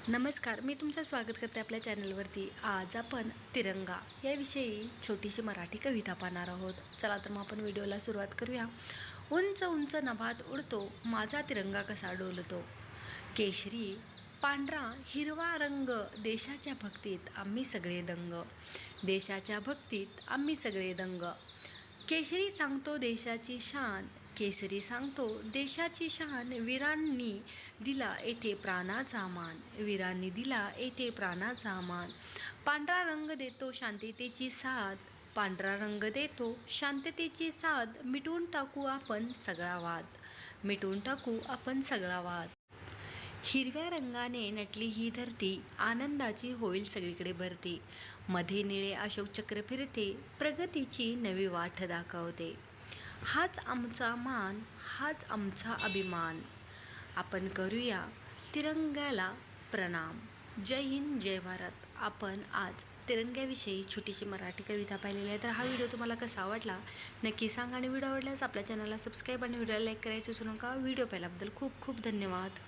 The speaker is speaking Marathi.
नमस्कार, मी तुमचं स्वागत करते आपल्या चॅनलवरती. आज आपण तिरंगा याविषयी छोटीशी मराठी कविता पाहणार आहोत. चला तर मग आपण व्हिडिओला सुरुवात करूया. उंच उंच नभात उडतो माझा तिरंगा कसा डोलतो. केशरी पांढरा हिरवा रंग देशाच्या भक्तीत आम्ही सगळे दंग. देशाच्या भक्तीत आम्ही सगळे दंग. केशरी सांगतो देशाची शान. केसरी सांगतो देशाची शान. वीरांनी दिला येथे प्राणाचा मान. वीरांनी दिला येथे प्राणाचा मान. पांढरा रंग देतो शांततेची साथ. पांढरा रंग देतो शांततेची साथ. मिटवून टाकू आपण सगळा वाद. मिटवून टाकू आपण सगळा वाद. हिरव्या रंगाने नटली ही धरती. आनंदाची होईल सगळीकडे भरती. मध्ये निळे अशोक चक्र फिरते. प्रगतीची नवी वाट दाखवते. हाच आमचा मान, हाच आमचा अभिमान. आपण करूया तिरंग्याला प्रणाम. जय हिंद, जय भारत. आपण आज तिरंग्याविषयी छोटीशी मराठी कविता पाहिलेली आहे. तर हा व्हिडिओ तुम्हाला कसा आवडला नक्की सांगा आणि व्हिडिओ आवडल्यास आपल्या चॅनलला सबस्क्राईब आणि व्हिडिओला लाईक करायचं विसरू नका. व्हिडिओ पाहिल्याबद्दल खूप खूप धन्यवाद.